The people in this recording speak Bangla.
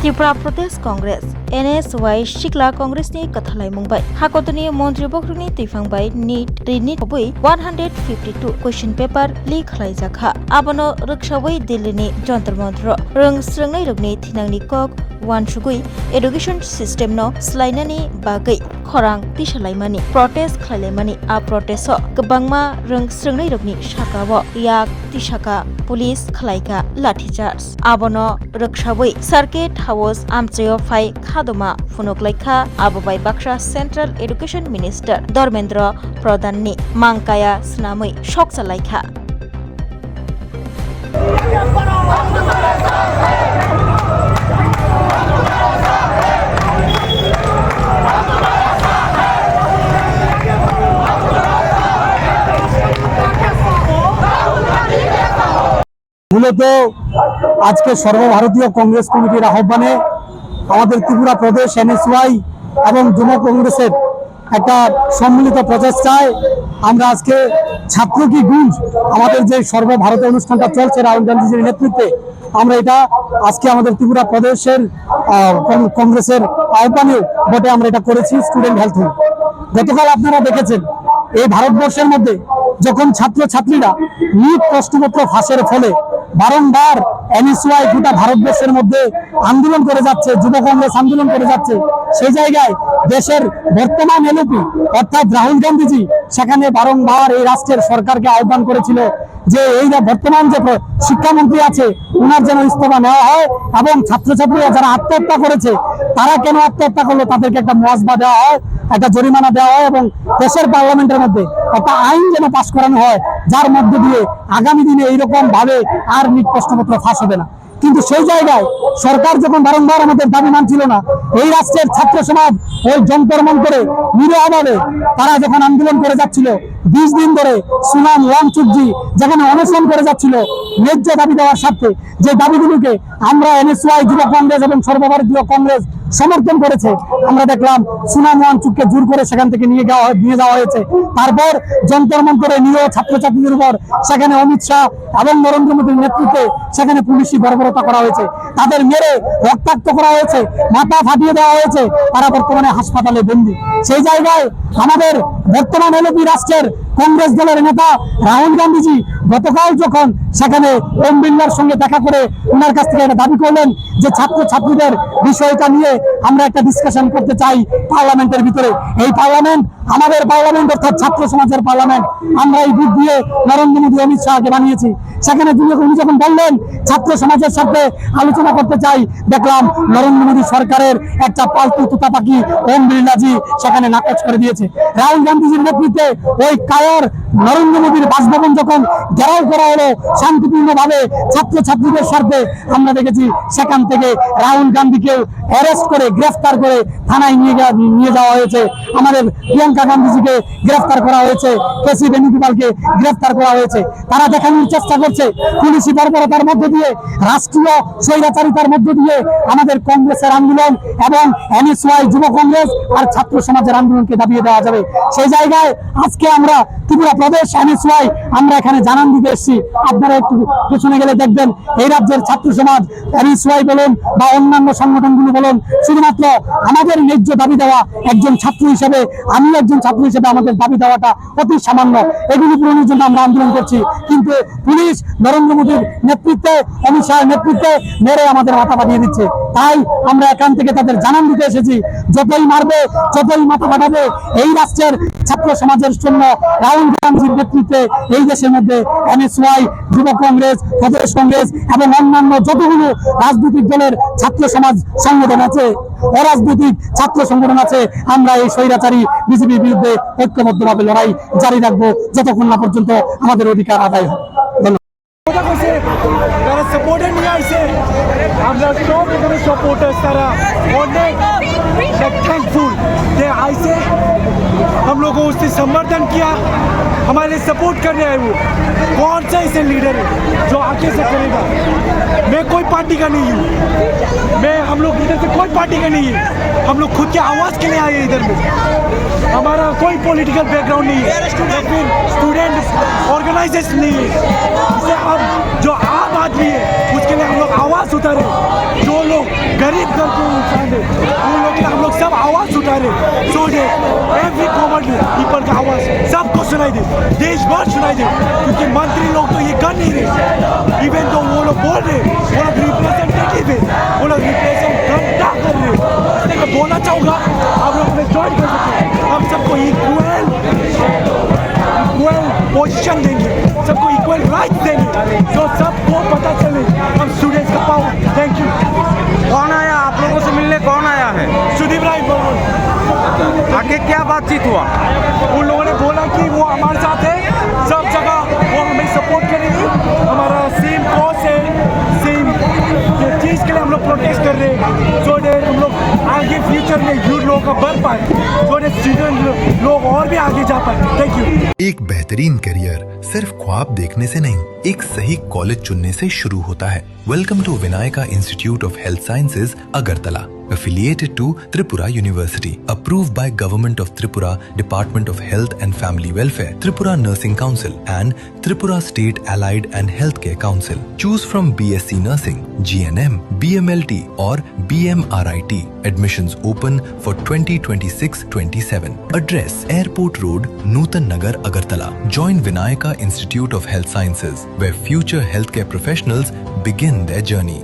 Tripura Pradesh Congress NSY Shikla Congress ni kathalai mungbai hakotoni Montri Bokruni tifangbai NEET Renit hobui 152 question paper leak khlaijaka abono rukshawai Delhi ni Jantar Mantar rung srungnai rokni thinangni kok wansugui education system no slainani bagai khorang tisalaimani protest khlailaimani a protest o gbangma rung srungnai rokni shakao yak tisaka police khlaika lathicharge abono rukshawai circuit house amcheo phai khadoma funoklaikha abobai Baksa Central Education Minister Dharmendra Pradhan ni mangkaya snamai shokchalaikha মূলত আজকে সর্বভারতীয় কংগ্রেস কমিটির আহ্বানে আমাদের ত্রিপুরা প্রদেশ NSY এবং যুব কংগ্রেসের একটা সম্মিলিত প্রচেষ্টায় আমরা আজকে ছাত্র কি গুঞ্জ আমাদের যে সর্বভারতীয় অনুষ্ঠানটা চলছে রাহুল গান্ধীজির নেতৃত্বে আমরা এটা আজকে আমাদের ত্রিপুরা প্রদেশের কংগ্রেসের আহ্বানে বটে আমরা এটা করেছি স্টুডেন্ট হেলথ উইক। গতকাল আপনারা দেখেছেন এই ভারতবর্ষের মধ্যে যখন ছাত্রছাত্রীরা নিট প্রশ্নপত্র ফাঁসের ফলে বারংবার NSY গোটা ভারতবর্ষের মধ্যে আন্দোলন করে যাচ্ছে, যুব কংগ্রেস আন্দোলন করে যাচ্ছে, সেই জায়গায় দেশের বর্তমান LP অর্থাৎ রাহুল গান্ধীজি সেখানে বারংবার এই রাষ্ট্রের সরকারকে আহ্বান করেছিল যে এই বর্তমান যে শিক্ষামন্ত্রী আছে ওনার যেন ইস্তফা নেওয়া হয় এবং ছাত্রছাত্রীরা যারা আত্মহত্যা করেছে তারা কেন আত্মহত্যা করলো তাদেরকে একটা মুআওয়াজা দেওয়া হয়, একটা জরিমানা দেওয়া হয় এবং দেশের পার্লামেন্টের মধ্যে একটা আইন যেন পাশ করানো হয় যার মধ্য দিয়ে আগামী দিনে এইরকম ভাবে আর নিট প্রশ্নপত্র ফাঁস হবে না। কিন্তু সেই জায়গায় সরকার যখন বারংবার আমাদের দাবি মানছিল না, এই রাষ্ট্রের ছাত্র সমাজ ওই যন্তর মন্তরে নিরহভাবে তারা যখন আন্দোলন করে যাচ্ছিল 20 দিন ধরে সুনাম ওয়াংচুকজি যেখানে অনশন করে যাচ্ছিল ন্যায্য দাবি দেওয়ার স্বার্থে, যে দাবিগুলোকে আমরা NSY যুব কংগ্রেস এবং সর্বভারতীয় কংগ্রেস সমর্থন করেছে, আমরা দেখলাম সুনাম ওয়াংচুককে জোর করে সেখান থেকে নিয়ে যাওয়া হয়েছে। তারপর যন্তর মন্তরে নিরহ ছাত্রছাত্রীদের উপর সেখানে অমিত শাহ এবং নরেন্দ্র মোদীর নেতৃত্বে সেখানে পুলিশি বর্বরতা করা হয়েছে, তাদের মেরে রক্তাক্ত করা হয়েছে, মাথা ফাটিয়ে দেওয়া হয়েছে, তারা বর্তমানে হাসপাতালে বন্দী। সেই জায়গায় আমাদের বর্তমান LP রাষ্ট্রের কংগ্রেস দলের নেতা রাহুল গান্ধীজি গতকাল যখন সেখানে ওম বিড়লার সঙ্গে দেখা করে ওনার কাছ থেকে একটা দাবি করলেন যে ছাত্রছাত্রীদের বিষয়টা নিয়ে আমরা একটা ডিসকাশন করতে চাই পার্লামেন্টের ভিতরে। এই পার্লামেন্ট আমাদের পার্লামেন্ট অর্থাৎ ছাত্র সমাজের পার্লামেন্ট, আমরা এই বুথ দিয়ে নরেন্দ্র মোদী অমিত শাহকে বানিয়েছি। সেখানে উনি যখন বললেন ছাত্র সমাজের সাথে আলোচনা করতে চাই, দেখলাম নরেন্দ্র মোদী সরকারের একটা পালতু তোতা পাখি ওম বিড়লাজি সেখানে নাকচ করে দিয়েছে। রাহুল গান্ধীজির নেতৃত্বে ওই কায়র নরেন্দ্র মোদীর বাসভবন যখন ঘেরাও করা হলো শান্তিপূর্ণভাবে ছাত্রছাত্রীদের স্বার্থে, আমরা দেখেছি সেখান থেকে রাহুল গান্ধীকেও অ্যারেস্ট করে গ্রেফতার করে থানায় নিয়ে যাওয়া হয়েছে। আমাদের প্রিয়াঙ্কা গান্ধীজিকে গ্রেফতার করা হয়েছে, কেসি বেনুগোপালকে গ্রেফতার করা হয়েছে। তারা দেখানোর চেষ্টা করছে পুলিশি বর্বরতার মধ্য দিয়ে, রাষ্ট্রীয় স্বৈরাচারিতার মধ্য দিয়ে আমাদের কংগ্রেসের আন্দোলন এবং NSY যুব কংগ্রেস আর ছাত্র সমাজের আন্দোলনকে দাবিয়ে দেওয়া যাবে। সেই জায়গায় আজকে আমরা ত্রিপুরা প্রদেশ NSY আমরা এখানে জানান দিতে এসেছি। আপনারা একটু পেছনে গেলে দেখবেন এই রাজ্যের ছাত্র সমাজ NSY বলুন বা অন্যান্য সংগঠনগুলো বলুন, শুধুমাত্র আমাদের ন্যায্য দাবি দেওয়া, একজন ছাত্র হিসেবে আমি একজন ছাত্র হিসেবে আমাদের দাবি দেওয়াটা অতি সামান্য, এগুলি পূরণের জন্য আমরা আন্দোলন করছি। কিন্তু পুলিশ নরেন্দ্র মোদীর নেতৃত্বে অমিত শাহের নেতৃত্বে মেরে আমাদের মাথা ফাটিয়ে দিচ্ছে। তাই আমরা এখান থেকে তাদের জানান দিতে এসেছি, যতই মারবে যতই মাথা ফাটাবে এই রাষ্ট্রের ছাত্র সমাজের জন্য রাহুল গান্ধীর নেতৃত্বে এই দেশের মধ্যে NSY যুব কংগ্রেস প্রদেশ কংগ্রেস এবং অন্যান্য যতগুলো রাজনৈতিক দলের ছাত্র সমাজ সংগঠন আছে, অরাজনৈতিক ছাত্র সংগঠন আছে, আমরা এই স্বৈরাচারী বিজেপির বিরুদ্ধে ঐক্যবদ্ধভাবে লড়াই জারি রাখবো যতক্ষণ না পর্যন্ত আমাদের অধিকার আদায় হয়। हम लोगों को उससे समर्थन किया, हमारे सपोर्ट करने आए। वो कौन सा ऐसे लीडर है जो आगे से करेगा? मैं कोई पार्टी का नहीं हूँ, हम लोग इधर से कोई पार्टी का नहीं है, हम लोग खुद के आवाज़ के लिए आए इधर में। हमारा कोई पॉलिटिकल बैकग्राउंड नहीं है, फिर स्टूडेंट ऑर्गेनाइजेशन नहीं है। इससे अब जो आप आदमी है उसके लिए हम लोग आवाज उठारे, जो लोग गरीब घर के इंसान है उन लोग के लिए हम लोग सब आवाज उठारे, सो दे एवरी कॉमन पीपल का आवाज सबको सुनाई दे, देश भर सुनाई दे, क्योंकि मंत्री लोग तो ये कर नहीं रहे, इवन तो वो लोग बोल रहे वो लोग रिप्रेजेंटेटिव है, वो लोग रिप्रेजेंट घंटा कर रहे, इसलिए मैं बोलना चाहूँगा आप लोग हमें ज्वाइन कर सकते हैं, हम सबको इक्वल पोजीशन देंगे, सबको इक्वल राइट देंगे, तो सबको पता चले हम स्टूडेंट्स का पावर। Thank you. कौन आया आप लोगों से मिलने, कौन आया है? सुदीप राय बर्मन, आगे क्या बातचीत हुआ? उन लोगों ने बोला कि वो हमारे साथ है, सब जगह वो हमें सपोर्ट करेंगे, हमारा सेम कॉज है, सेम चीज़ के लिए हम लोग प्रोटेस्ट कर रहे हैं, सो दैट हम लोग आगे फ्यूचर में यूथ लोगों का बढ़ पाए, सो दैट स्टूडेंट लोग और भी आगे जा पाए। Thank you. एक बेहतरीन करियर सिर्फ ख्वाब देखने से नहीं, एक सही कॉलेज चुनने से शुरू होता है। Welcome to Vinayaka institute of health sciences, Agartala, affiliated to Tripura University, approved by Government of Tripura, Department of Health and Family Welfare, Tripura Nursing Council and Tripura State Allied and Healthcare Council. Choose from BSc Nursing, GNM, BMLT or BMRIT. Admissions open for 2026-27. Address: Airport Road, Nutan Nagar, Agartala. Join Vinayaka Institute of Health Sciences, where future healthcare professionals begin their journey.